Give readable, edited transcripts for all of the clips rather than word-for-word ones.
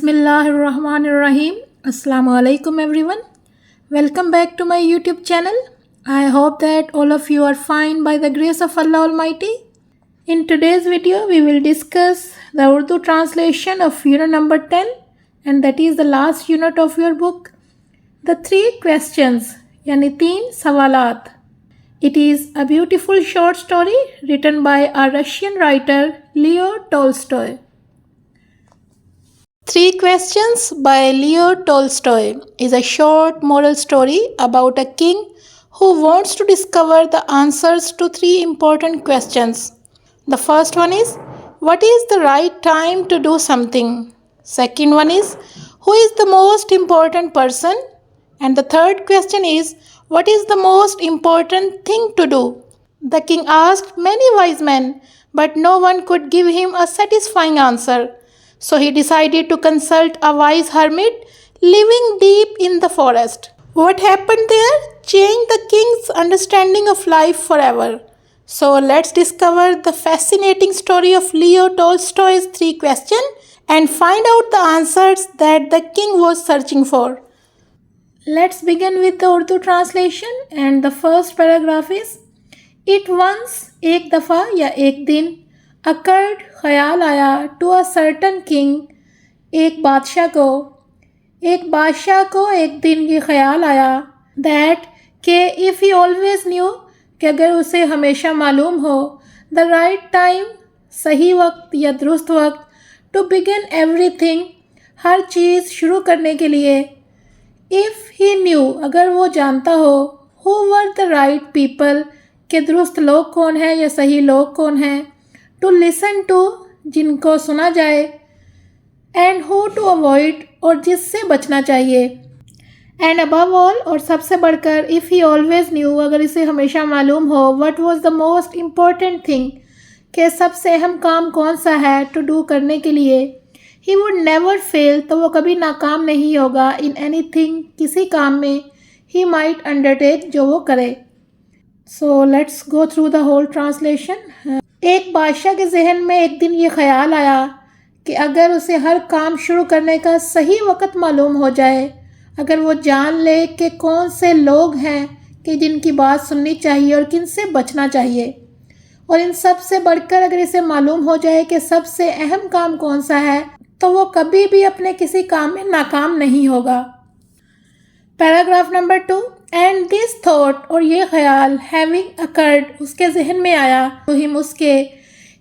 Bismillahirrahmanirrahim. Assalamu alaikum everyone. Welcome back to my YouTube channel. I hope that all of you are fine by the grace of Allah Almighty. In today's video, we will discuss the Urdu translation of unit number 10, and that is the last unit of your book, The Three Questions, yani Teen Sawalat. It is a beautiful short story written by a Russian writer, Leo Tolstoy. Three Questions by Leo Tolstoy is a short moral story about a king who wants to discover the answers to three important questions. The first one is, what is the right time to do something? Second one is, who is the most important person? And the third question is, what is the most important thing to do? The king asked many wise men, but no one could give him a satisfying answer. So he decided to consult a wise hermit living deep in the forest. What happened there changed the king's understanding of life forever. So let's discover the fascinating story of Leo Tolstoy's Three Questions and find out the answers that the king was searching for. Let's begin with the Urdu translation, and the first paragraph is, It once, एक दफ़ा या एक दिन, occurred, ख्याल आया, to a certain king, एक बादशाह को एक दिन ये ख्याल आया, that कि if he always knew, कि अगर उसे हमेशा मालूम हो, the right time, सही वक्त या दुरुस्त वक्त, to begin everything, हर चीज़ शुरू करने के लिए, if he knew, अगर वो जानता हो, who were the right people, कि दुरुस्त लोग कौन हैं या सही लोग कौन हैं, to listen to, जिनको सुना जाए, and who to avoid, और जिससे बचना चाहिए, and above all, और सबसे बढ़कर, if he always knew, अगर इसे हमेशा मालूम हो, what was the most important thing, कि सबसे अहम काम कौन सा है to do करने के लिए, he would never fail, तो वो कभी नाकाम नहीं होगा, in anything, किसी काम में, he might undertake, जो वो करे. So let's go through the whole translation. एक बादशाह के जहन में एक दिन ये ख्याल आया कि अगर उसे हर काम शुरू करने का सही वक्त मालूम हो जाए, अगर वो जान ले कि कौन से लोग हैं कि जिनकी बात सुननी चाहिए और किन से बचना चाहिए, और इन सब से बढ़कर अगर इसे मालूम हो जाए कि सबसे अहम काम कौन सा है, तो वो कभी भी अपने किसी काम में नाकाम नहीं होगा. Paragraph number 2, and this thought, और ये ख्याल, हैविंग अकर्ड, उसके जहन में आया, तो हिम उसके,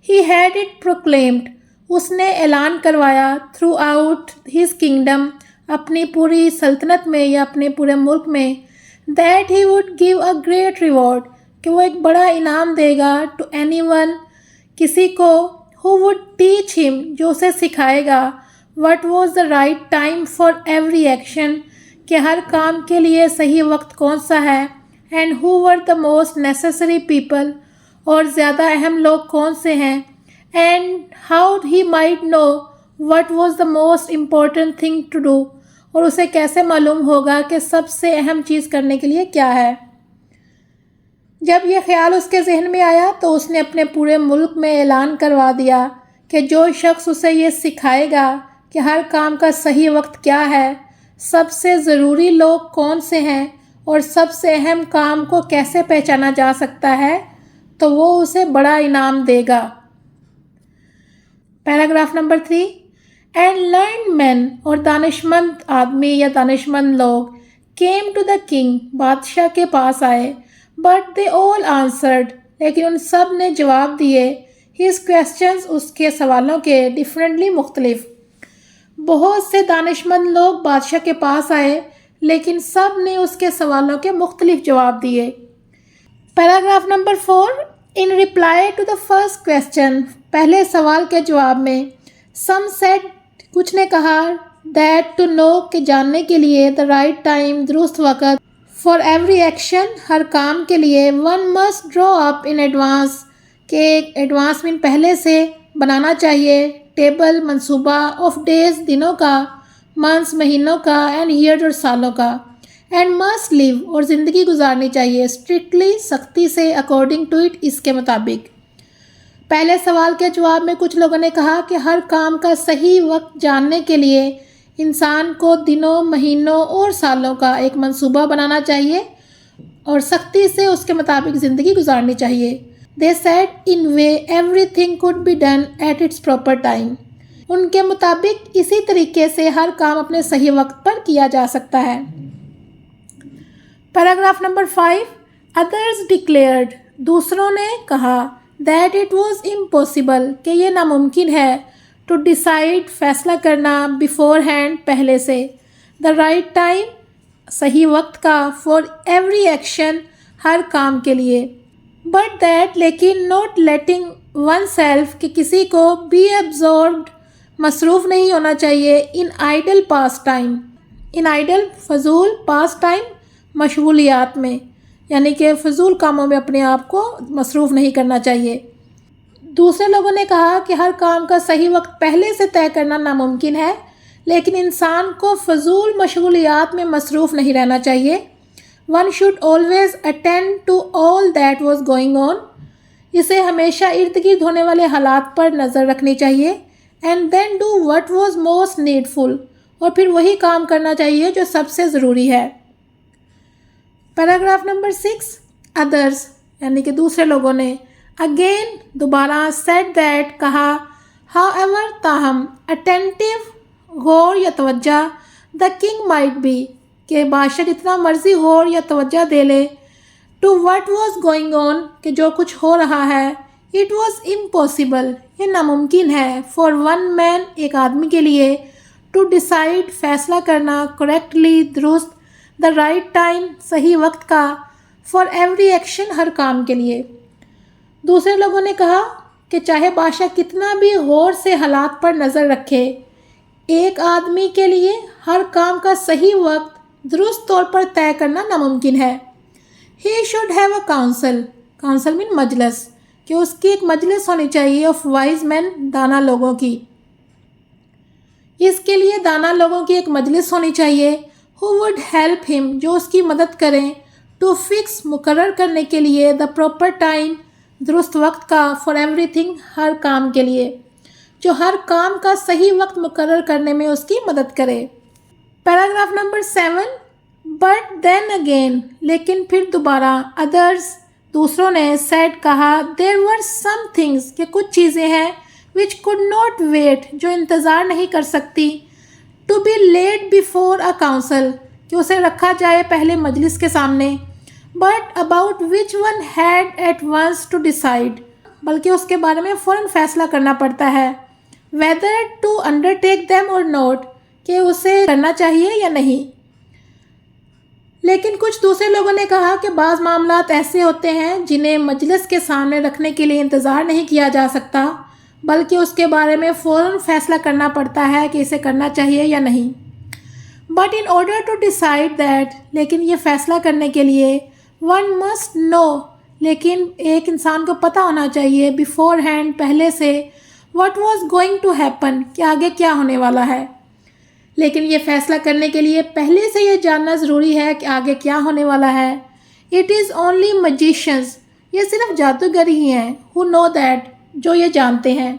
ही हैड इट प्रोक्लेम्ड, उसने ऐलान करवाया, थ्रू आउट हिज किंगडम, अपनी पूरी सल्तनत में या अपने पूरे मुल्क में, that he would give a great reward, कि वो एक बड़ा इनाम देगा, टू एनीवन, किसी को, हु वुड टीच हिम, जो उसे सिखाएगा, what was the right time for every action, कि हर काम के लिए सही वक्त कौन सा है, and who were the most necessary people, और ज़्यादा अहम लोग कौन से हैं, and how he might know what was the most important thing to do, और उसे कैसे मालूम होगा कि सबसे अहम चीज़ करने के लिए क्या है. जब यह ख्याल उसके जहन में आया तो उसने अपने पूरे मुल्क में ऐलान करवा दिया कि जो शख्स उसे ये सिखाएगा कि हर काम का सही वक्त क्या है, सबसे ज़रूरी लोग कौन से हैं और सबसे अहम काम को कैसे पहचाना जा सकता है, तो वो उसे बड़ा इनाम देगा. Paragraph number 3, and learn man, और दानिशमंद आदमी या दानिशमंद लोग, केम टू द किंग, बादशाह के पास आए, बट दे ऑल आंसर्ड, लेकिन उन सब ने जवाब दिए, हिज क्वेश्चंस, उसके सवालों के, डिफरेंटली, मुख्तलिफ. बहुत से दानिशमंद लोग बादशाह के पास आए, लेकिन सब ने उसके सवालों के मुख्तलिफ जवाब दिए. Paragraph number 4, in reply to the first question, पहले सवाल के जवाब में, सम सेड, कुछ ने कहा, दैट टू नो, कि जानने के लिए, द राइट टाइम, दुरुस्त वक़्त, फॉर एवरी एक्शन, हर काम के लिए, one must draw up in advance, के एडवांस में पहले से बनाना चाहिए, टेबल, मंसूबा, ऑफ डेज, दिनों का, मंथ्स, महीनों का, एंड ईयर्स, और सालों का, एंड मस्ट लिव, और ज़िंदगी गुजारनी चाहिए, स्ट्रिक्टली, सख्ती से, अकॉर्डिंग टू इट, इसके मुताबिक. पहले सवाल के जवाब में कुछ लोगों ने कहा कि हर काम का सही वक्त जानने के लिए इंसान को दिनों, महीनों और सालों का एक मंसूबा बनाना चाहिए और सख्ती से उसके मुताबिक ज़िंदगी गुजारनी चाहिए। They said in way everything could be done at its proper time. उनके मुताबिक इसी तरीके से हर काम अपने सही वक्त पर किया जा सकता है। पैराग्राफ नंबर 5, अदर्स डिक्लेयर्ड, दूसरों ने कहा, दैट इट वॉज इम्पॉसिबल, कि ये नामुमकिन है, टू डिसाइड, फैसला करना, बिफोर हैंड, पहले से, द राइट टाइम, सही वक्त का, फॉर एवरी एक्शन, हर काम के लिए, बट दैट, लेकिन, नॉट लेटिंग वन सेल्फ, कि किसी को बी एब्जॉर्ब्ड, मसरूफ़ नहीं होना चाहिए, इन आइडल पास टाइम, इन आइडल फजूल, पास टाइम मशगूलियात में, यानी कि फ़जूल कामों में अपने आप को मसरूफ़ नहीं करना चाहिए। दूसरे लोगों ने कहा कि हर काम का सही वक्त पहले से तय करना नामुमकिन है, लेकिन इंसान को फ़जूल मशगूलियात में मसरूफ़ नहीं रहना चाहिए। One should always attend to all that was going on, इसे हमेशा इर्द गिर्द होने वाले हालात पर नज़र रखनी चाहिए। And then do what was most needful, और फिर वही काम करना चाहिए जो सबसे ज़रूरी है। पैराग्राफ नंबर 6, अदर्स, यानी कि दूसरे लोगों ने, अगेन, दोबारा, सेड दैट, कहा, हाउ एवर, ताहम, अटेंटिव, गौर या तवज्जा, द किंग माइट बी, कि बादशाह जितना मर्जी गौर या तवज्जा दे ले, to what was going on, कि जो कुछ हो रहा है, इट वॉज इम्पॉसिबल, ये नामुमकिन है, फॉर वन मैन, एक आदमी के लिए, टू डिसाइड, फैसला करना, करेक्टली, दुरुस्त, द राइट टाइम, सही वक्त का, फॉर एवरी एक्शन, हर काम के लिए। दूसरे लोगों ने कहा कि चाहे बादशाह कितना भी गौर से हालात पर नज़र रखे, एक आदमी के लिए हर काम का सही वक्त दुरुस्त तौर पर तय करना नामुमकिन है। He should have a council, council mean मजलिस, कि उसकी एक मजलिस होनी चाहिए, ऑफ वाइज मैन, दाना लोगों की, इसके लिए दाना लोगों की एक मजलिस होनी चाहिए, हु वुड हेल्प हिम, जो उसकी मदद करें, टू फिक्स, मुकर्रर करने के लिए, द प्रॉपर टाइम, दुरुस्त वक्त का, फॉर एवरीथिंग, हर काम के लिए, जो हर काम का सही वक्त मुकर्रर करने में उसकी मदद करे। Paragraph number 7, but then again, लेकिन फिर दोबारा, अदर्स, दूसरों ने, सेड, कहा, देयर वर सम थिंग्स, कि कुछ चीज़ें हैं, विच कुड नॉट वेट, जो इंतज़ार नहीं कर सकती, to be laid before a council, कि उसे रखा जाए पहले मजलिस के सामने, but about which one had at once to decide, बल्कि उसके बारे में फ़ौरन फैसला करना पड़ता है, वेदर टू अंडरटेक देम और नॉट, कि उसे करना चाहिए या नहीं। लेकिन कुछ दूसरे लोगों ने कहा कि बाज़ मामलात ऐसे होते हैं जिन्हें मजलिस के सामने रखने के लिए इंतज़ार नहीं किया जा सकता, बल्कि उसके बारे में फ़ौरन फैसला करना पड़ता है कि इसे करना चाहिए या नहीं। But in order to decide that, लेकिन ये फ़ैसला करने के लिए, वन मस्ट नो, लेकिन एक इंसान को पता होना चाहिए, बिफोर हैंड, पहले से, what was going to happen, कि आगे क्या होने वाला है। लेकिन ये फ़ैसला करने के लिए पहले से ये जानना ज़रूरी है कि आगे क्या होने वाला है। इट इज़ ओनली मजिशियंस, ये सिर्फ जादूगर ही हैं, हु नो दैट, जो ये जानते हैं,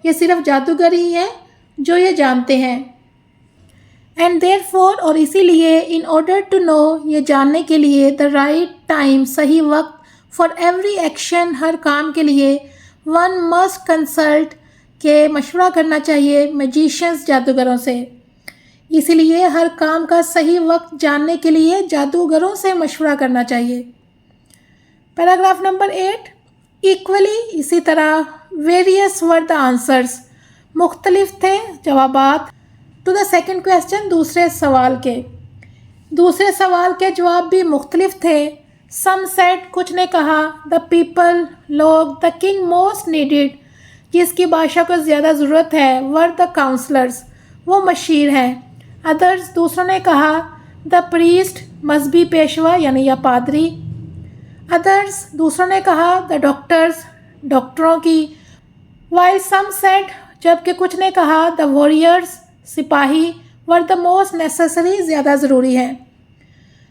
ये सिर्फ जादूगर ही हैं जो ये जानते हैं। एंड देयरफॉर, और इसीलिए, इन ऑर्डर टू नो, ये जानने के लिए, द राइट टाइम, सही वक्त, फॉर एवरी एक्शन, हर काम के लिए, वन मस्ट कंसल्ट, के मशवरा करना चाहिए, मैजिशियंस, जादूगरों से। इसीलिए हर काम का सही वक्त जानने के लिए जादूगरों से मशवरा करना चाहिए। पैराग्राफ नंबर 8, इक्वली, इसी तरह, वेरियस वर द आंसर्स, मुख्तलिफ थे जवाबात, टू द सेकंड क्वेश्चन, दूसरे सवाल के। दूसरे सवाल के जवाब भी मुख्तलिफ थे। सम सेड, कुछ ने कहा, द पीपल, लोग, द किंग मोस्ट नीडेड, जिसकी बादशाह को ज़्यादा ज़रूरत है, वर द काउंसलर्स, वो मशीर हैं। अदर्स, दूसरों ने कहा, द प्रीस्ट, मजहबी पेशवा यानी या पादरी। अदर्स, दूसरों ने कहा, द डॉक्टर्स, डॉक्टरों की। वाइल सम सेड, जबकि कुछ ने कहा, द वॉरियर्स, सिपाही, वर द मोस्ट नेसेसरी, ज़्यादा ज़रूरी है।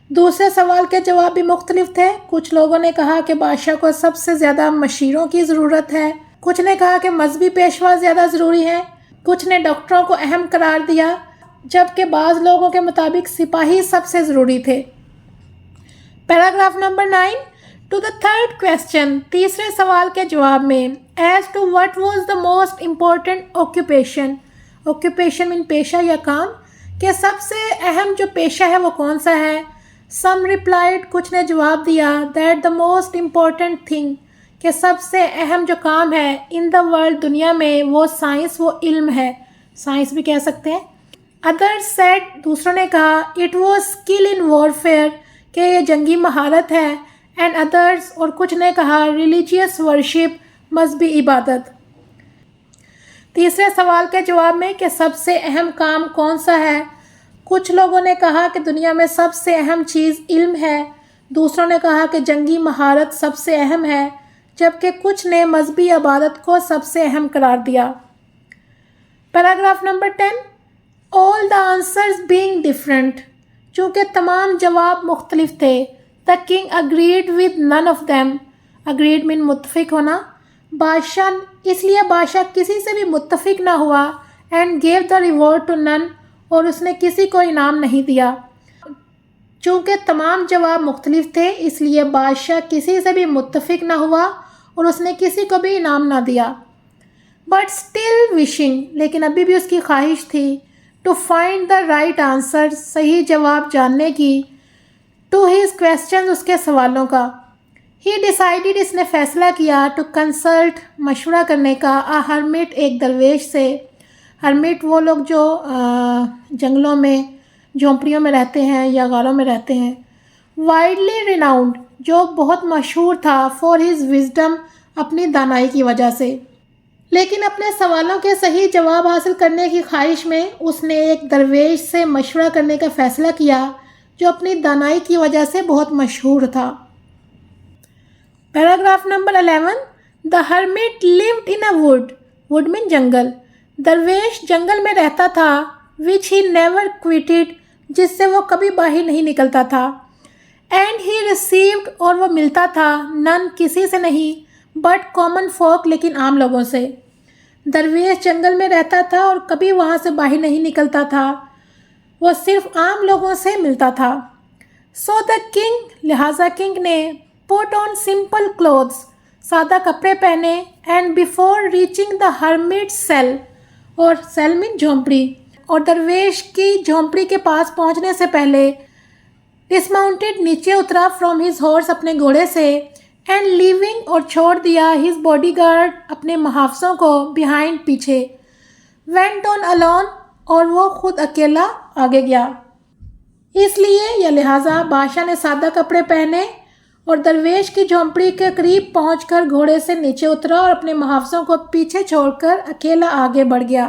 दूसरे सवाल के जवाब भी मुख्तलिफ थे। कुछ लोगों ने कहा कि बादशाह को सबसे ज़्यादा मशीरों की ज़रूरत है, कुछ ने कहा कि मजहबी पेशवा ज़्यादा ज़रूरी है, कुछ ने डॉक्टरों को अहम करार दिया, जबकि बाज़ लोगों के मुताबिक सिपाही सबसे ज़रूरी थे। Paragraph number 9, to the third question, तीसरे सवाल के जवाब में, as to what was the most important occupation, occupation mean पेशा या काम, कि सबसे अहम जो पेशा है वो कौन सा है। सम रिप्लाइड, कुछ ने जवाब दिया, that the most important thing, कि सबसे अहम जो काम है इन द वर्ल्ड, दुनिया में, वो साइंस, वो इल्म है, साइंस भी कह सकते हैं। अदर्स सेड, दूसरों ने कहा, it was skill in warfare, कि ये जंगी महारत है। एंड अदर्स, और कुछ ने कहा, रिलीजियस वर्शिप, मजहबी इबादत। तीसरे सवाल के जवाब में कि सबसे अहम काम कौन सा है, कुछ लोगों ने कहा कि दुनिया में सबसे अहम चीज़ इल्म है, दूसरों ने कहा कि जंगी महारत सबसे अहम है, जबकि कुछ ने मजहबी इबादत को सबसे अहम करार दिया। Paragraph number 10, all the answers being different, चूँकि तमाम जवाब मुख्तलिफ थे, the king agreed with none of them, agreed mean मुत्तफिक होना, बादशाह, इसलिए बादशाह किसी से भी मुत्तफिक ना हुआ, and gave the reward to none, और उसने किसी को इनाम नहीं दिया। चूँकि तमाम जवाब मुख्तलिफ थे, इसलिए बादशाह किसी से भी मुत्तफिक ना हुआ और उसने किसी को भी इनाम ना दिया। बट स्टिल विशिंग, लेकिन अभी भी उसकी ख्वाहिश थी, to find the right answer, सही जवाब जानने की, टू हिज क्वेश्चन, उसके सवालों का। ही डिसाइडेड, इसने फ़ैसला किया, टू कंसल्ट, मशवरा करने का, आ हर्मिट, एक दरवेश से। हर्मिट वो लोग जो जंगलों में, झोंपड़ियों में रहते हैं या गारों में रहते हैं। वाइडली रिनाउंड, जो बहुत मशहूर था, फॉर हिज विजडम, अपनी दानाई की वजह से। लेकिन अपने सवालों के सही जवाब हासिल करने की ख्वाहिश में उसने एक दरवेश से मशवरा करने का फ़ैसला किया, जो अपनी दानाई की वजह से बहुत मशहूर था। Paragraph number 11, the hermit lived in a wood, wood mean जंगल, दरवेश जंगल में रहता था, विच ही नेवर क्विटेड, जिससे वो कभी बाहर नहीं निकलता था। एंड ही रिसीव्ड, और वो मिलता था, नन, किसी से नहीं, बट कॉमन फोक, लेकिन आम लोगों से। दरवेश जंगल में रहता था और कभी वहाँ से बाहर नहीं निकलता था, वो सिर्फ आम लोगों से मिलता था। सो द किंग, लिहाजा किंग ने, पुट ऑन सिंपल क्लोथ्स, सादा कपड़े पहने, and before reaching the hermit cell, और सेल मीन झोंपड़ी, और दरवेश की झोंपड़ी के पास पहुँचने से पहले डिसमाउंटेड, नीचे उतरा, फ्रॉम हिज हॉर्स, अपने घोड़े से, एंड लीविंग, और छोड़ दिया, हिज बॉडीगार्ड, अपने मुहाफ़िज़ों को, बिहाइंड, पीछे, वेंट ऑन अलोन, और वो खुद अकेला आगे गया। इसलिए या लिहाजा बादशाह ने सादा कपड़े पहने और दरवेश की झोंपड़ी के करीब पहुंचकर घोड़े से नीचे उतरा और अपने मुहाफ़िज़ों को पीछे छोड़कर अकेला आगे बढ़ गया।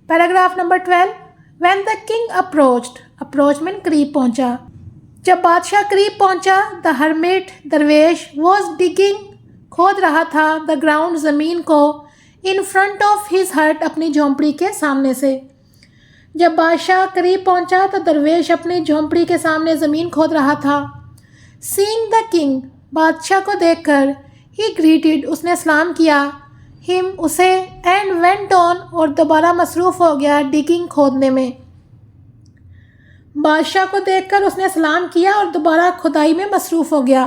Paragraph number 12, when the king approached, approach mean करीब पहुंचा, जब बादशाह करीब पहुंचा, द हर्मिट, दरवेश, वॉज डिगिंग, खोद रहा था, द ग्राउंड, ज़मीन को, इन फ्रंट ऑफ हिज हट, अपनी झोंपड़ी के सामने से। जब बादशाह करीब पहुंचा तो दरवेश अपनी झोंपड़ी के सामने ज़मीन खोद रहा था। सीइंग द किंग, बादशाह को देखकर, ही ग्रीटेड, उसने सलाम किया, हिम, उसे, एंड वेंट ऑन, और दोबारा मसरूफ़ हो गया, डिगिंग, खोदने में। बादशाह को देखकर उसने सलाम किया और दोबारा खुदाई में मसरूफ़ हो गया।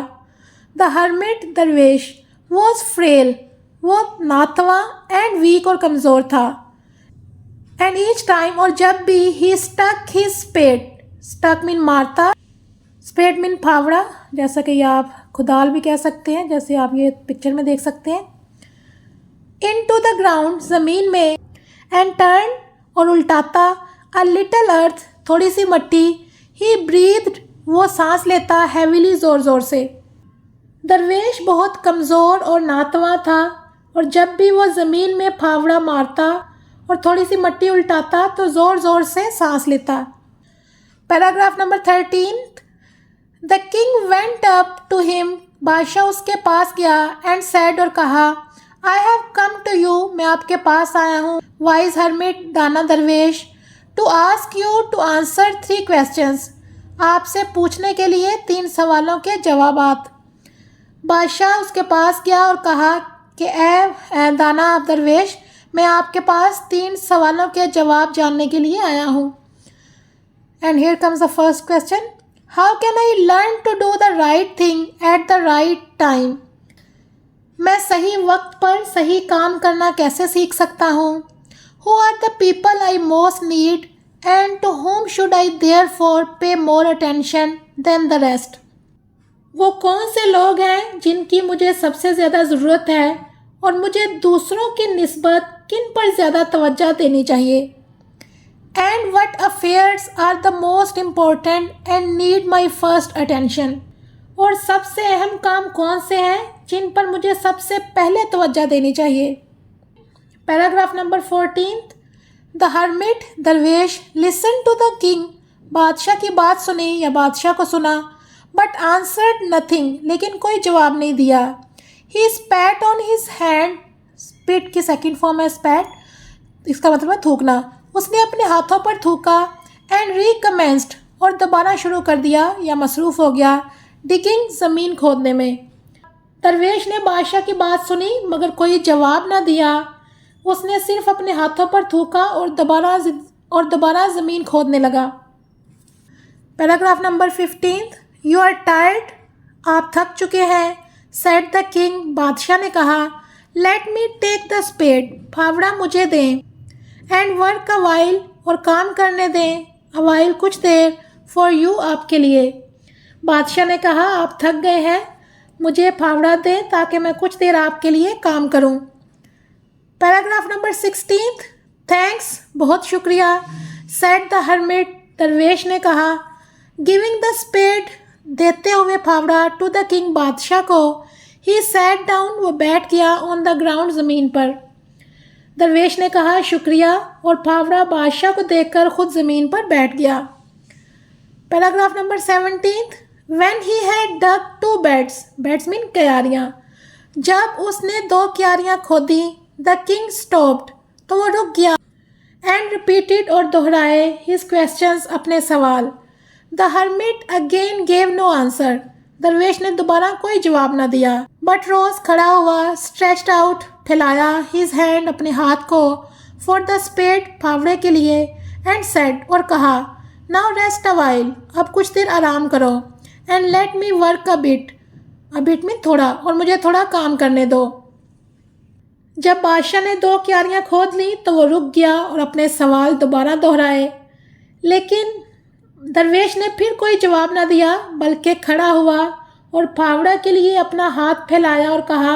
द हर्मिट, दरवेश, वॉज फ्रेल, वो नाथवा, एंड वीक, और कमज़ोर था। एंड ईच टाइम, और जब भी, he stuck his spade, stuck mean मारता, स्पेड मीन फावड़ा, जैसा कि आप खुदाल भी कह सकते हैं, जैसे आप ये पिक्चर में देख सकते हैं, इन टू द ग्राउंड, ज़मीन में, एंड टर्न, और उल्टाता, अ लिटल अर्थ, थोड़ी सी मट्टी, ही ब्रीथ्ड, वो सांस लेता, हैविली, ज़ोर ज़ोर से। दरवेश बहुत कमज़ोर और नातवा था और जब भी वो ज़मीन में फावड़ा मारता और थोड़ी सी मट्टी उल्टाता तो ज़ोर ज़ोर से सांस लेता। Paragraph number 13, the king went up to him, बादशाह उसके पास गया, एंड सैड, और कहा, I have come to you, मैं आपके पास आया हूँ, वाइज हर्मिट, दाना दरवेश, to ask you to answer 3 questions, आपसे पूछने के लिए 3 सवालों के जवाबात। बादशाह उसके पास गया और कहा कि ए दाना दरवेश, मैं आपके पास 3 सवालों के जवाब जानने के लिए आया हूँ। And here comes the first question, how can I learn to do the right thing at the right time? मैं सही वक्त पर सही काम करना कैसे सीख सकता हूँ? Who are the people I most need and to whom should I therefore pay more attention than the rest? वो कौन से लोग हैं जिनकी मुझे सबसे ज़्यादा ज़रूरत है और मुझे दूसरों की निस्बत किन पर ज़्यादा तवज्जो देनी चाहिए? And what affairs are the most important and need my first attention? और सबसे अहम काम कौन से हैं जिन पर मुझे सबसे पहले तवज्जो देनी चाहिए? पैराग्राफ नंबर 14, द हर्मिट दरवेश लिसन टू द किंग, बादशाह की बात सुनी या बादशाह को सुना, बट आंसर्ड नथिंग, लेकिन कोई जवाब नहीं दिया। ही स्पैट ऑन हिज हैंड, स्पिट की सेकंड फॉर्म है स्पैट, इसका मतलब है थूकना। उसने अपने हाथों पर थूका एंड रिकमेंस्ड, और दोबारा शुरू कर दिया या मसरूफ़ हो गया डिगिंग, ज़मीन खोदने में। दरवेश ने बादशाह की बात सुनी मगर कोई जवाब ना दिया। उसने सिर्फ अपने हाथों पर थूका और दोबारा ज़मीन खोदने लगा। Paragraph number 15, you are tired, आप थक चुके हैं। सेड द किंग, बादशाह ने कहा। Let me take the spade, फावड़ा मुझे दें। एंड वर्क अ वाइल, और काम करने दें, अ वाइल कुछ देर, फॉर यू आपके लिए। बादशाह ने कहा, आप थक गए हैं, मुझे फावड़ा दें ताकि मैं कुछ देर आपके लिए काम करूं। पैराग्राफ नंबर 16, थैंक्स, बहुत शुक्रिया। सेड द हर्मिट, दरवेश ने कहा। गिविंग द स्पेड, देते हुए फावड़ा, टू द किंग, बादशाह को। ही सैट डाउन, वो बैठ गया, ऑन द ग्राउंड, ज़मीन पर। दरवेश ने कहा शुक्रिया, और फावड़ा बादशाह को देखकर खुद ज़मीन पर बैठ गया। Paragraph number 17, when he had dug 2 beds, beds mean क्यारियाँ, जब उसने 2 क्यारियाँ खोदी, द किंग स्टॉप्ड, तो वो रुक गया। एंड रिपीटेड, और दोहराए, हिज क्वेश्चंस, अपने सवाल। The hermit again gave no answer, दरवेश ने दोबारा कोई जवाब न दिया। बट रोज, खड़ा हुआ, स्ट्रेच्ड आउट, फैलाया, हिज हैंड, अपने हाथ को, फॉर द स्पेड, फावड़े के लिए, एंड सेड, और कहा, नाउ रेस्ट अ वाइल, अब कुछ देर आराम करो। And let me work a bit में थोड़ा, और मुझे थोड़ा काम करने दो। जब बादशाह ने 2 क्यारियाँ खोद ली तो वो रुक गया और अपने सवाल दोबारा दोहराए, लेकिन दरवेश ने फिर कोई जवाब ना दिया, बल्कि खड़ा हुआ और फावड़ा के लिए अपना हाथ फैलाया और कहा,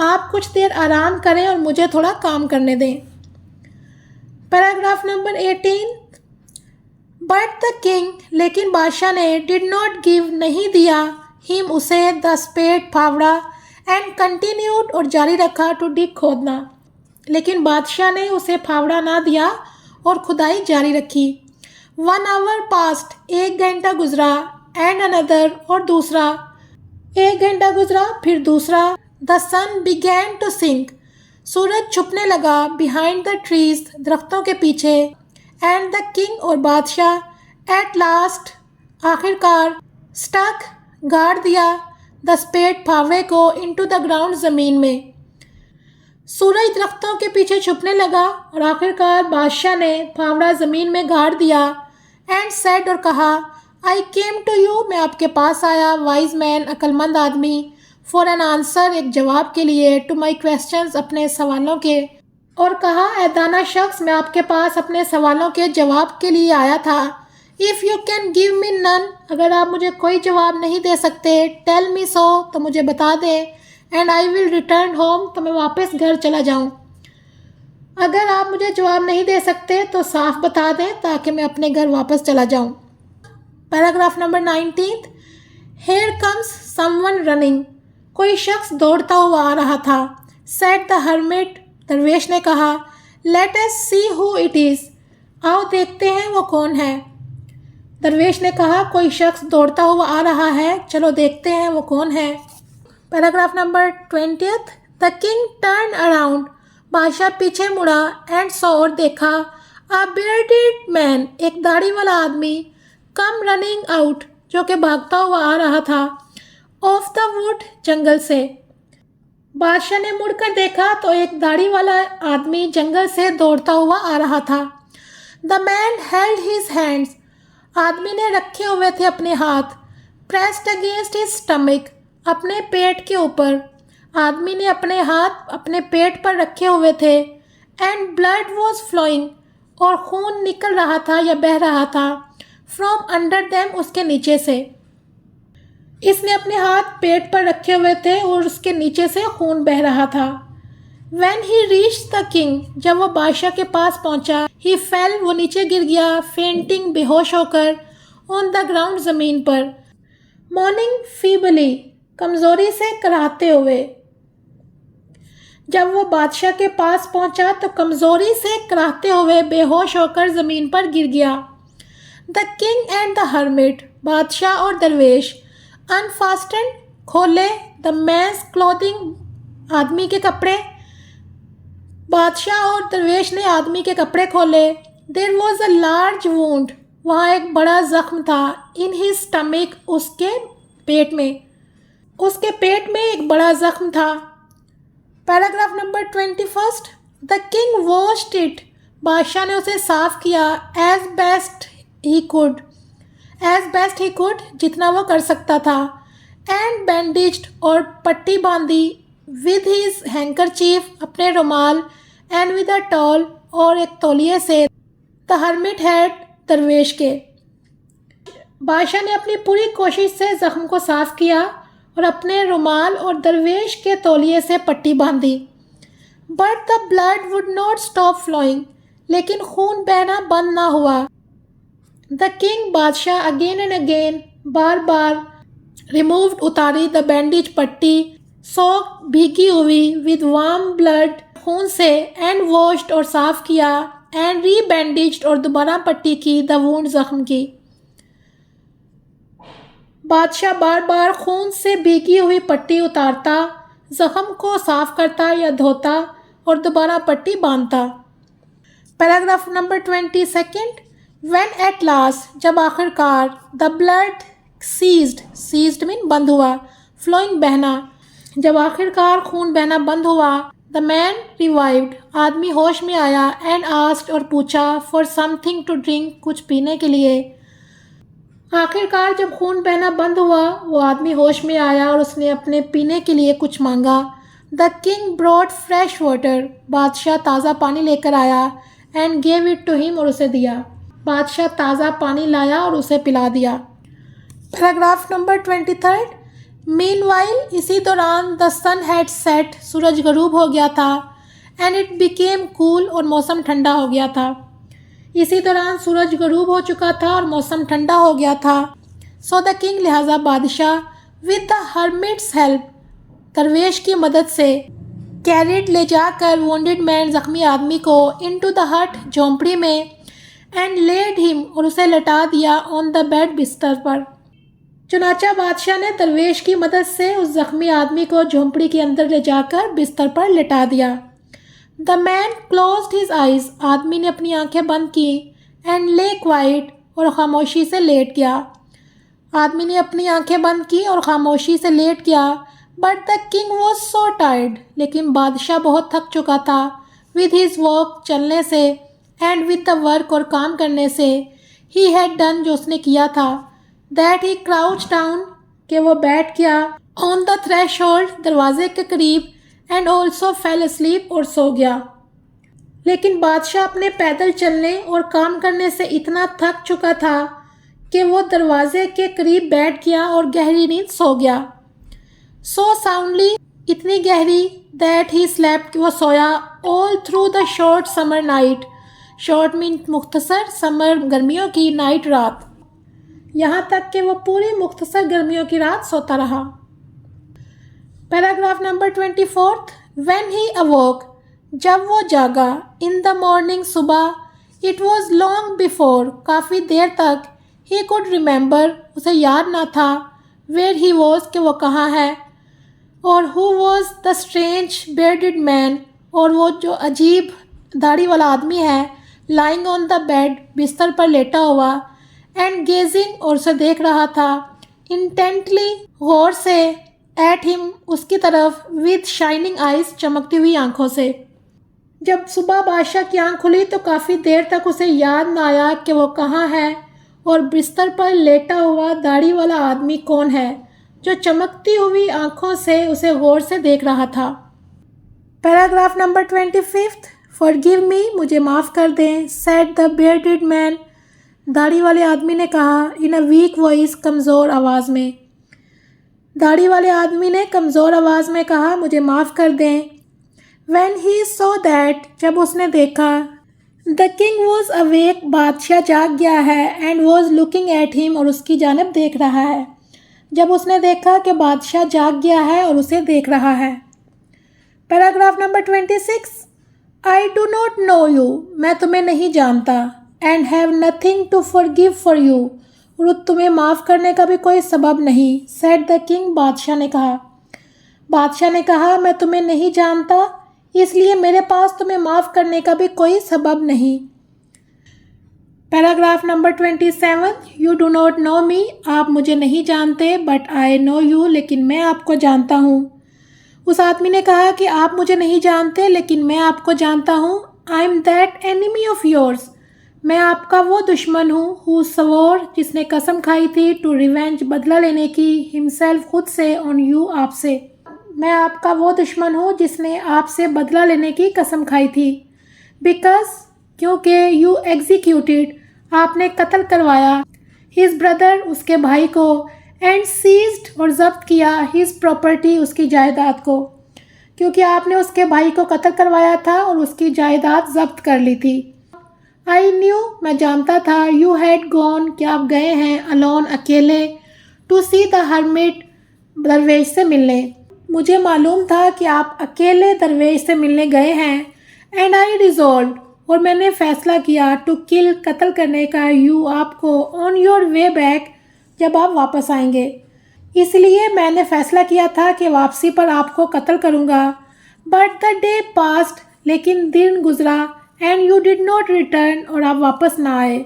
आप कुछ देर आराम करें और मुझे थोड़ा काम करने दें। Paragraph number 18, but the king, लेकिन बादशाह ने, डिड नॉट गिव, नहीं दिया, हिम, उसे, द स्पेड, फावड़ा, एंड कंटिन्यूड, और जारी रखा, टू डिग, खोदना। लेकिन बादशाह ने उसे फावड़ा ना दिया और खुदाई जारी रखी। 1 hour passed, 1 घंटा गुजरा। एंड अनदर, और दूसरा, 1 घंटा गुजरा, फिर दूसरा। The sun began to sink, सूरज छुपने लगा। बिहाइंड द ट्रीज, दरख्तों के पीछे। एंड द किंग, और बादशाह, एट लास्ट, आखिरकार, स्टक, गाड़ दिया, द स्पेड, फावड़े को, इनटू द ग्राउंड, ज़मीन में। सूरज दरख्तों के पीछे छुपने लगा और आखिरकार बादशाह ने फावड़ा ज़मीन में गाड़ दिया। एंड सेड, और कहा, आई केम टू यू, मैं आपके पास आया, वाइज मैन, अक्लमंद आदमी, फॉर एन आंसर, एक जवाब के लिए, टू माई क्वेश्चंस, अपने सवालों के। और कहा, ए दाना शख्स, मैं आपके पास अपने सवालों के जवाब के लिए आया था। If you can give me none, अगर आप मुझे कोई जवाब नहीं दे सकते, टेल मी सो, तो मुझे बता दें। And I will return home, तो मैं वापस घर चला जाऊँ। अगर आप मुझे जवाब नहीं दे सकते तो साफ बता दें ताकि मैं अपने घर वापस चला जाऊँ। Paragraph number 19, here comes someone running, कोई शख्स दौड़ता हुआ आ रहा था। सेड द हर्मिट, दरवेश ने कहा, let us see who it is, आओ देखते हैं वो कौन है। दरवेश ने कहा, कोई शख्स दौड़ता हुआ आ रहा है, चलो देखते हैं वो कौन है। Paragraph number 20, the king turn around, बादशाह पीछे मुड़ा। एंड सॉ, और देखा, अ बियर्डेड मैन, एक दाढ़ी वाला आदमी, कम रनिंग आउट, जो कि भागता हुआ आ रहा था, ऑफ द वुड, जंगल से। बादशाह ने मुड़कर देखा तो एक दाढ़ी वाला आदमी जंगल से दौड़ता हुआ आ रहा था। The man held his hands, आदमी ने रखे हुए थे अपने हाथ, प्रेस्ड अगेंस्ट हिज स्टमक, अपने पेट के ऊपर। आदमी ने अपने हाथ अपने पेट पर रखे हुए थे। एंड ब्लड वॉज फ्लोइंग, और खून निकल रहा था या बह रहा था। फ्रॉम अंडर देम, उसके नीचे से। इसने अपने हाथ पेट पर रखे हुए थे और उसके नीचे से खून बह रहा था। When he reached the king, जब वो बादशाह के पास पहुंचा, he fell, वो नीचे गिर गया, fainting, बेहोश होकर, on the ground, ज़मीन पर, mourning feebly, कमज़ोरी से कराहते हुए। जब वो बादशाह के पास पहुंचा तो कमज़ोरी से कराहते हुए बेहोश होकर ज़मीन पर गिर गया। The king and the hermit, बादशाह और दरवेश, अनफास्टेंड, खोले, द मैंस क्लॉथिंग, आदमी के कपड़े। बादशाह और दरवेश ने आदमी के कपड़े खोले। There was a large wound, वहाँ एक बड़ा ज़ख्म था। इन हिज स्टमक, उसके पेट में, उसके पेट में एक बड़ा ज़ख्म था। Paragraph number 21। The king washed it, बादशाह ने उसे साफ़ किया। As best he could, as best he could, जितना वो कर सकता था। एंड बैंडेज्ड, और पट्टी बांधी। विद हिज हैंकरचीफ, अपने रुमाल। एंड विद अ टॉल, और एक तौलिए से। द हर्मिट हैड, दरवेश के। बादशाह ने अपनी पूरी कोशिश से ज़ख्म को साफ़ किया और अपने रुमाल और दरवेश के तौलिए से पट्टी बांधी। But the blood would not stop flowing, लेकिन खून बहना बंद ना हुआ। द किंग, बादशाह, अगेन एंड अगेन, बार बार, रिमूव्ड, उतारी, द बैंडेज, पट्टी, सोक्ड, भीगी हुई, विद वार्म ब्लड, खून से, एंड वॉश्ड, और साफ़ किया, एंड रीबैंडेज्ड, और दोबारा पट्टी की, द वुंड, ज़ख्म की। बादशाह बार बार खून से भीगी हुई पट्टी उतारता, ज़ख्म को साफ़ करता या धोता, और दोबारा पट्टी बांधता। Paragraph number 22। When at last, जब आखिरकार, the blood ceased, ceased mean बंद हुआ, फ्लोइंग, बहना, जब आखिरकार खून बहना बंद हुआ। द मैन रिवाइव्ड, आदमी होश में आया। एंड आस्क्ड, और पूछा, फॉर समथिंग टू ड्रिंक, कुछ पीने के लिए। आखिरकार जब खून बहना बंद हुआ, वो आदमी होश में आया और उसने अपने पीने के लिए कुछ मांगा। The king brought fresh water, बादशाह ताज़ा पानी लेकर आया। And gave it to him, और उसे दिया। बादशाह ताज़ा पानी लाया और उसे पिला दिया। Paragraph number 23। मीनवाइल, इसी दौरान, द सन हैड सेट, सूरज गरूब हो गया था। एंड इट बिकेम कूल, और मौसम ठंडा हो गया था। इसी दौरान सूरज गरूब हो चुका था और मौसम ठंडा हो गया था। सो द किंग, लिहाजा बादशाह, विद द हर्मिट्स हेल्प, दरवेश की मदद से, कैरिड, ले जाकर, वोंडेड मैन, ज़ख्मी आदमी को, इनटू द हट, झोंपड़ी में, एंड लेड हिम, और उसे लटा दिया, ऑन द बेड, बिस्तर पर। चुनाचा बादशाह ने दरवेश की मदद से उस ज़ख्मी आदमी को झोंपड़ी के अंदर ले जाकर बिस्तर पर लिटा दिया। The man closed his eyes, आदमी ने अपनी आंखें बंद की। एंड ले क्वाइट, और खामोशी से लेट गया। आदमी ने अपनी आंखें बंद की और खामोशी से लेट गया। But the king was so tired, लेकिन बादशाह बहुत थक चुका था। विद हिज वॉक, चलने से। एंड विद द वर्क, और काम करने से। ही हैड डन, जो उसने किया था। दैट ही क्राउच डाउन, कि वो बैठ गया। ऑन द थ्रेशोल्ड, दरवाजे के करीब। एंड ऑल्सो फेल अस्लीप, और सो गया। लेकिन बादशाह अपने पैदल चलने और काम करने से इतना थक चुका था कि वो दरवाजे के करीब बैठ गया और गहरी नींद सो गया। सो साउंडली, इतनी गहरी, दैट ही स्लेप्ट, कि वो सोया। All through the short summer night, short mean मुख्तसर, समर गर्मियों की, नाइट रात, यहाँ तक कि वो पूरी मुख्तसर गर्मियों की रात सोता रहा। Paragraph number 24। व्हेन ही अवोक, जब वो जागा। इन द मॉर्निंग, सुबह। इट वॉज लॉन्ग बिफोर, काफ़ी देर तक। ही कुड रिमेंबर, उसे याद ना था। वेयर ही वॉज, कि वो कहाँ है। और who was the strange bearded man, और वो जो अजीब दाढ़ी वाला आदमी है। लाइंग ऑन द बेड, बिस्तर पर लेटा हुआ। एंड गेजिंग, और उसे देख रहा था। इंटेंटली, गौर से। एट हिम, उसकी तरफ, विथ शाइनिंग आइज, चमकती हुई आंखों से। जब सुबह बादशाह की आंख खुली तो काफ़ी देर तक उसे याद ना आया कि वो कहाँ है और बिस्तर पर लेटा हुआ दाढ़ी वाला आदमी कौन है जो चमकती हुई आंखों से उसे गौर से देख रहा था। Paragraph number 25। फॉरगिव मी, मुझे माफ़ कर दें, सेड द बियर्डेड मैन, दाढ़ी वाले आदमी ने कहा, इन अ वीक वॉइस, कमज़ोर आवाज़ में। दाढ़ी वाले आदमी ने कमज़ोर आवाज़ में कहा, मुझे माफ़ कर दें। When he saw that, जब उसने देखा, The king was awake, बादशाह जाग गया है, and was looking at him, और उसकी जानब देख रहा है। जब उसने देखा कि बादशाह जाग गया है और उसे देख रहा है। Paragraph number 26। I do not know you, मैं तुम्हें नहीं जानता, and have nothing to forgive for you, और तुम्हें माफ़ करने का भी कोई सबब नहीं, said the king, बादशाह ने कहा। बादशाह ने कहा, मैं तुम्हें नहीं जानता, इसलिए मेरे पास तुम्हें माफ़ करने का भी कोई सबब नहीं। Paragraph number 27। You do not know me, आप मुझे नहीं जानते, बट आई नो यू, लेकिन मैं आपको जानता हूँ। उस आदमी ने कहा कि आप मुझे नहीं जानते लेकिन मैं आपको जानता हूँ। I am that enemy of yours, मैं आपका वो दुश्मन हूँ, हु स्वोर, जिसने कसम खाई थी, टू रिवेंज, बदला लेने की, हिमसेल्फ, खुद से, ऑन यू, आपसे। मैं आपका वो दुश्मन हूँ जिसने आपसे बदला लेने की कसम खाई थी। बिकॉज, क्योंकि, यू एग्जीक्यूटेड, आपने कत्ल करवाया, हिज ब्रदर, उसके भाई को, एंड सीज्ड, और जब्त किया, हिज प्रॉपर्टी, उसकी जायदाद को, क्योंकि आपने उसके भाई को कत्ल करवाया था और उसकी जायदाद जब्त कर ली थी। आई न्यू, मैं जानता था, यू हैड गॉन, कि आप गए हैं, अलोन, अकेले, टू सी द हर्मिट, दरवेश से मिलने। मुझे मालूम था कि आप अकेले दरवेश से मिलने गए हैं। एंड आई रिजॉल्व, और मैंने फ़ैसला किया, टू किल, कत्ल करने का, यू, आपको, ऑन योर वे बैक, जब आप वापस आएंगे। इसलिए मैंने फ़ैसला किया था कि वापसी पर आपको कत्ल करूँगा। बट द डे पास्ट, लेकिन दिन गुजरा, and you did not return, और आप वापस ना आए।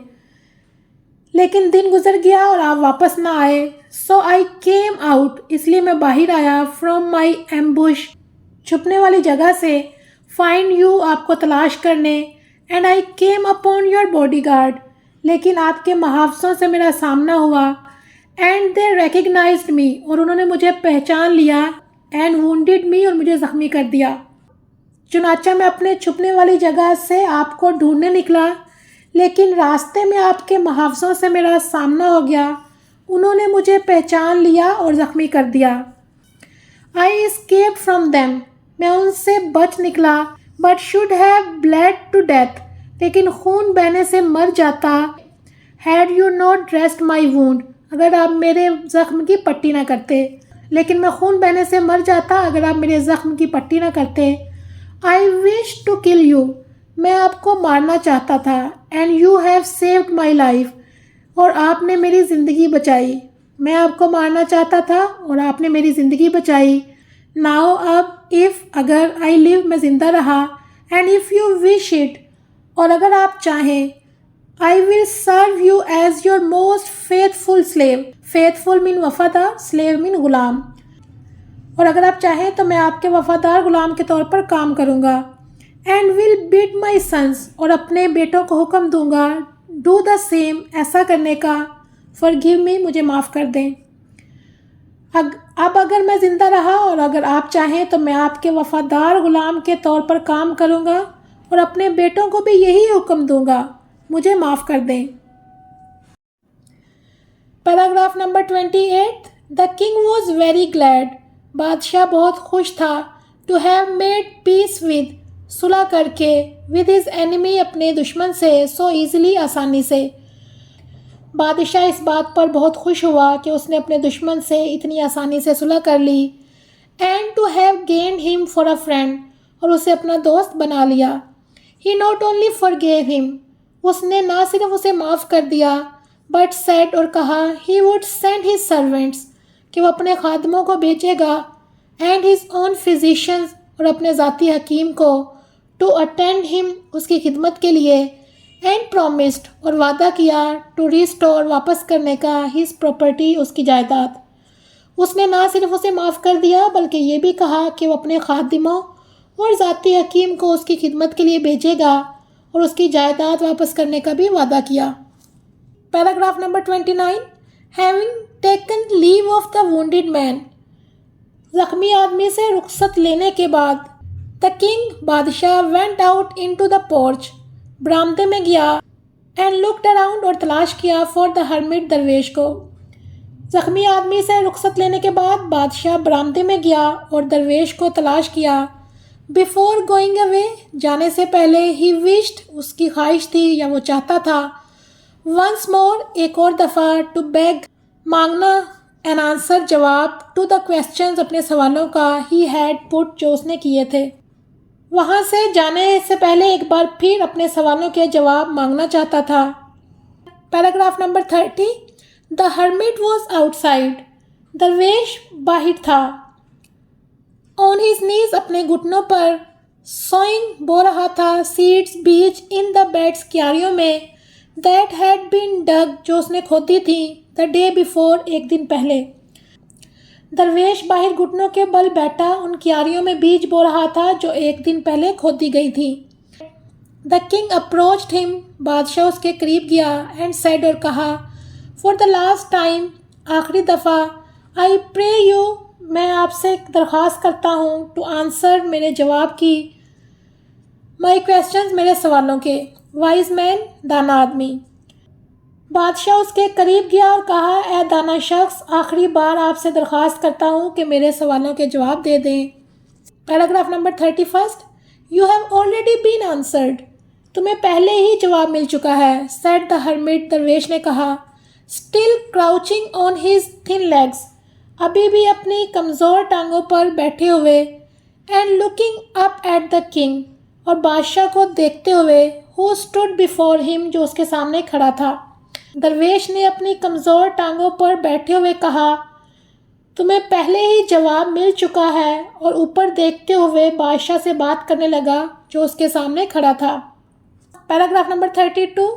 लेकिन दिन गुजर गया और आप वापस ना आए। सो आई केम आउट, इसलिए मैं बाहर आया, फ्रॉम माई एम्बुश, छुपने वाली जगह से, फाइंड यू, आपको तलाश करने, and I came upon your body guard, लेकिन आपके मुहाफ़िज़ों से मेरा सामना हुआ। एंड दे रिकग्नाइज्ड मी, और उन्होंने मुझे पहचान लिया, एंड वुंडेड मी, और मुझे ज़ख्मी कर दिया। चुनाचा मैं अपने छुपने वाली जगह से आपको ढूंढने निकला, लेकिन रास्ते में आपके मुहाफ़िज़ों से मेरा सामना हो गया, उन्होंने मुझे पहचान लिया और ज़ख्मी कर दिया। आई एस्केप फ्रॉम देम, मैं उनसे बच निकला, but should have bled to death, लेकिन खून बहने से मर जाता। Had you not dressed my wound, अगर आप मेरे ज़ख्म की पट्टी ना करते, लेकिन मैं खून बहने से मर जाता अगर आप मेरे ज़ख्म की पट्टी ना करते। I wish to kill you, मैं आपको मारना चाहता था, and you have saved my life, और आपने मेरी ज़िंदगी बचाई। मैं आपको मारना चाहता था और आपने मेरी ज़िंदगी बचाई। नाउ, अब, इफ़, अगर, आई लिव, मैं ज़िंदा रहा, and if you wish it, और अगर आप चाहें, I will serve you as your most faithful slave, faithful mean वफ़ादार, स्लेव मीन ग़ुलाम, और अगर आप चाहें तो मैं आपके वफ़ादार ग़ुलाम के तौर पर काम करूँगा। And will bid my sons, और अपने बेटों को हुक्म दूँगा, डू द सेम, ऐसा करने का, फॉरगिव मी, मुझे माफ़ कर दें। अब अगर मैं ज़िंदा रहा और अगर आप चाहें तो मैं आपके वफ़ादार ग़ुलाम के तौर पर काम करूँगा और अपने बेटों को भी यही हुक्म दूँगा, मुझे माफ़ कर दें। Paragraph number 28। The king was very glad, बादशाह बहुत खुश था, to have made peace with, सुलह करके, विद हिज एनिमी, अपने दुश्मन से, सो ईज़िली, आसानी से। बादशाह इस बात पर बहुत खुश हुआ कि उसने अपने दुश्मन से इतनी आसानी से सुलह कर ली। And to have gained him for a friend, और उसे अपना दोस्त बना लिया। He not only forgave him, उसने ना सिर्फ उसे माफ़ कर दिया, बट सेड, और कहा, he would send his servants, कि वो अपने खादमों को भेजेगा, एंड हिज ओन फिजिशियंस, और अपने ज़ाती हकीम को, टू अटेंड हिम, उसकी खिदमत के लिए, एंड प्रॉमिस्ड, और वादा किया, टू रिस्टोर, वापस करने का, हिज प्रॉपर्टी, उसकी जायदाद। उसने ना सिर्फ उसे माफ़ कर दिया बल्कि ये भी कहा कि वो अपने खादिमों और ज़ाती हकीम को उसकी खिदमत के लिए भेजेगा और उसकी जायदाद वापस करने का भी वादा किया। Paragraph number 29। Having taken leave of the wounded man, जख्मी आदमी से रुखसत लेने के बाद द किंग बादशाह went out into the porch, बरामदे में गया एंड लुक्ड अराउंड और तलाश किया फॉर द हर्मिट दरवेश को। जख्मी आदमी से रुखसत लेने के बाद बादशाह बरामदे में गया और दरवेश को तलाश किया। बिफोर गोइंग अवे, जाने से पहले, ही विश्ड, उसकी ख्वाहिश थी या वो चाहता था, वंस मोर, एक और दफ़ा, टू बेग, मांगना, एन आंसर, जवाब, टू द क्वेश्चंस, अपने सवालों का, ही हैड पुट, जो उसने किए थे। वहाँ से जाने से पहले एक बार फिर अपने सवालों के जवाब मांगना चाहता था। Paragraph number 30। The hermit was outside, दरवेश बाहर था। ऑन हिज नीज, अपने घुटनों पर, सोइंग, बो रहा था, सीड्स, बीज, इन द बेड्स, क्यारियों में, दैट हैड बीन डग, जो उसने खोदी थी, द डे बिफोर, एक दिन पहले। दरवेश बाहर घुटनों के बल बैठा उन क्यारियों में बीज बो रहा था जो एक दिन पहले खोदी गई थी। द किंग अप्रोच्ड हिम, बादशाह उसके करीब गया, एंड सेड, और कहा, फॉर द लास्ट टाइम, आखिरी दफ़ा, आई प्रे यू, मैं आपसे दरख्वास्त करता हूँ, टू आंसर, मेरे जवाब की, माई क्वेश्चंस, मेरे सवालों के। वाइज मैन, दाना आदमी। बादशाह उसके करीब गया और कहा, ए दाना शख्स, आखिरी बार आपसे दरख्वास्त करता हूँ कि मेरे सवालों के जवाब दे दें। Paragraph number 31। You have already been answered, तुम्हें पहले ही जवाब मिल चुका है, सेड द हर्मिट, दरवेश ने कहा, still crouching on his thin legs, अभी भी अपनी कमज़ोर टांगों पर बैठे हुए, and looking up at the king, और बादशाह को देखते हुए, हु स्टूड बिफोर हिम, जो उसके सामने खड़ा था। दरवेश ने अपनी कमज़ोर टांगों पर बैठे हुए कहा, तुम्हें पहले ही जवाब मिल चुका है, और ऊपर देखते हुए बादशाह से बात करने लगा जो उसके सामने खड़ा था। Paragraph number 32।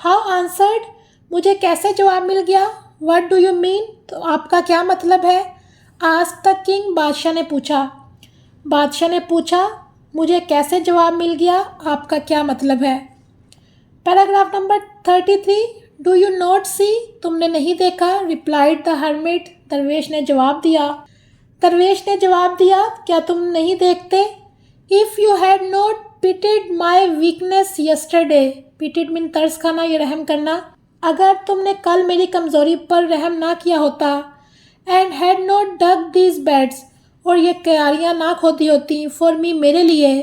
हाउ आंसर्ड, मुझे कैसे जवाब मिल गया, व्हाट डू यू मीन, तो आपका क्या मतलब है, आस्क्ड द किंग, बादशाह ने पूछा। बादशाह ने पूछा, मुझे कैसे जवाब मिल गया, आपका क्या मतलब है। Paragraph number 33। Do you not see, तुमने नहीं देखा, रिप्लाइड द हर्मिट, दरवेश ने जवाब दिया। दरवेश ने जवाब दिया, क्या तुम नहीं देखते, if you had not pitied my weakness yesterday, pitied mean तरस खाना या रहम करना, अगर तुमने कल मेरी कमज़ोरी पर रहम ना किया होता, and had not dug these beds, और ये क्यारियाँ ना खोदी होती, फॉर मी, मेरे लिए,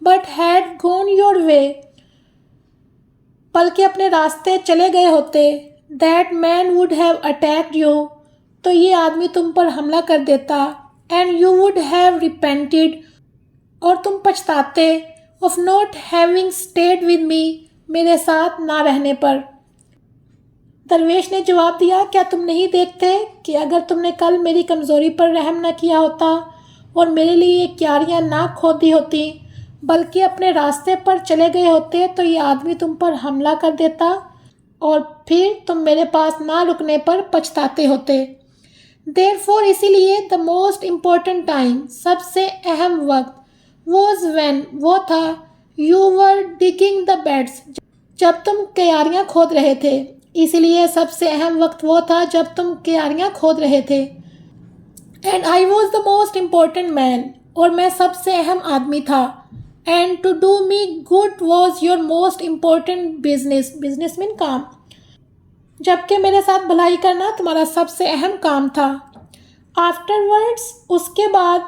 but had gone your way, बल्कि अपने रास्ते चले गए होते, that man would have attacked you, तो ये आदमी तुम पर हमला कर देता, and you would have repented, और तुम पछताते, of not having stayed with me, मेरे साथ ना रहने पर। दरवेश ने जवाब दिया, क्या तुम नहीं देखते कि अगर तुमने कल मेरी कमज़ोरी पर रहम न किया होता और मेरे लिए ये क्यारियाँ ना खोदी होती, बल्कि अपने रास्ते पर चले गए होते, तो ये आदमी तुम पर हमला कर देता और फिर तुम मेरे पास ना रुकने पर पछताते होते। देयरफॉर, इसीलिए, द मोस्ट इम्पोर्टेंट टाइम, सबसे अहम वक्त, वॉज व्हेन, वो था, you were digging the beds, जब तुम क्यारियाँ खोद रहे थे, इसीलिए सबसे अहम वक्त वो था जब तुम क्यारियाँ खोद रहे थे। And I was the most important man, और मैं सबसे अहम आदमी था। And to do me good was your most important business, business mean काम, जबकि मेरे साथ भलाई करना तुम्हारा सबसे अहम काम था। आफ्टरवर्ड्स, उसके बाद,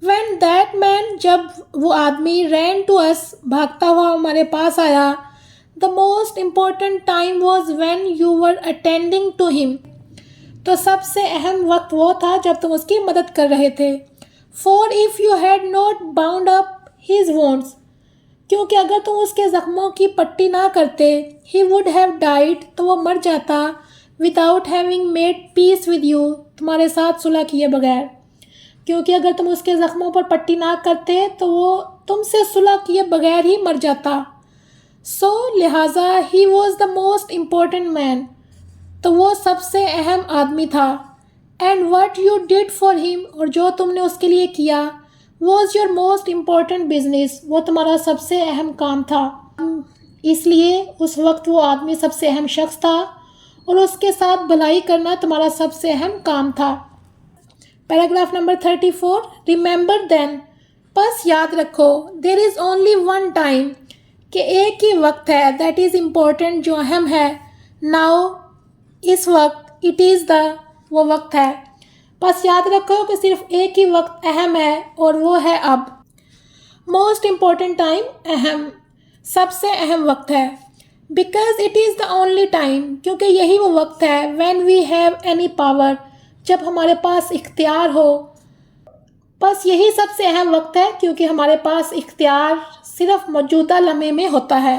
व्हेन दैट मैन, जब वो आदमी, रैन टू अस, भागता हुआ हमारे पास आया, the most important time was when you were attending to him, तो सबसे अहम वक्त वो था जब तुम उसकी मदद कर रहे थे। For if you had not bound up his wounds, क्योंकि अगर तुम उसके ज़ख्मों की पट्टी ना करते, ही वुड हैव डाइड, तो वो मर जाता, without having made peace with you, तुम्हारे साथ सुलह किए बगैर, क्योंकि अगर तुम उसके ज़ख्मों पर पट्टी ना करते तो वो तुमसे सुलह किए बगैर ही मर जाता। सो लिहाजा, he was the most important man, तो वो सबसे अहम आदमी था। And what you did for him, और जो तुमने उसके लिए किया, was your most important business, वो तुम्हारा सबसे अहम काम था। इसलिए उस वक्त वो आदमी सबसे अहम शख्स था और उसके साथ भलाई करना तुम्हारा सबसे अहम काम था। पैराग्राफ नंबर 34, रिमेंबर देन, बस याद रखो, there is only one time, कि एक ही वक्त है, दैट इज़ इम्पोर्टेंट, जो अहम है, नाउ, इस वक्त, इट इज़ द, वो वक्त है। बस याद रखो कि सिर्फ एक ही वक्त अहम है और वो है अब। मोस्ट इम्पॉर्टेंट टाइम, अहम, सबसे अहम वक्त है। Because it is the only time, क्योंकि यही वो वक्त है, when we have any power, जब हमारे पास इख्तियार हो। बस यही सबसे अहम वक्त है क्योंकि हमारे पास इख्तियार सिर्फ मौजूदा लम्हे में होता है।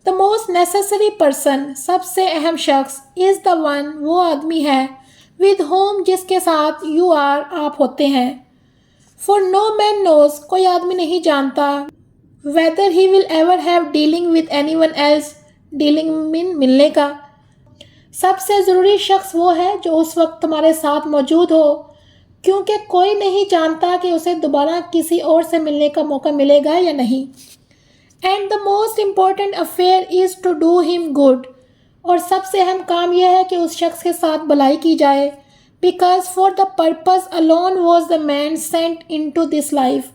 द मोस्ट नेसेसरी पर्सन, सबसे अहम शख्स, इज़ द वन, वो आदमी है, विद होम, जिसके साथ, यू आर, आप होते हैं। फॉर नो मैन नोज, कोई आदमी नहीं जानता, weather he will ever have dealing with any one else, dealing mean मिलने का। सबसे ज़रूरी शख्स वो है जो उस वक्त तुम्हारे साथ मौजूद हो, क्योंकि कोई नहीं जानता कि उसे दोबारा किसी और से मिलने का मौका मिलेगा या नहीं। And the most important affair is to do him good, और सबसे अहम काम यह है कि उस शख्स के साथ भलाई की जाए। Because for the purpose alone was the man sent in to this life,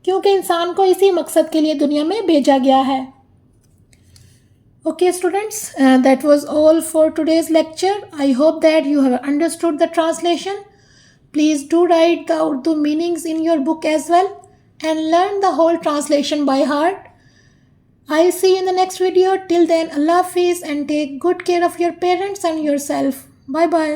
क्योंकि इंसान को इसी मकसद के लिए दुनिया में भेजा गया है। Okay students, that was all for today's lecture. I hope that you have understood the translation. Please do write the Urdu meanings in your book as well and learn the whole translation by heart. I'll see you in the next video. Till then, Allah Hafiz and take good care of your parents and yourself. Bye bye.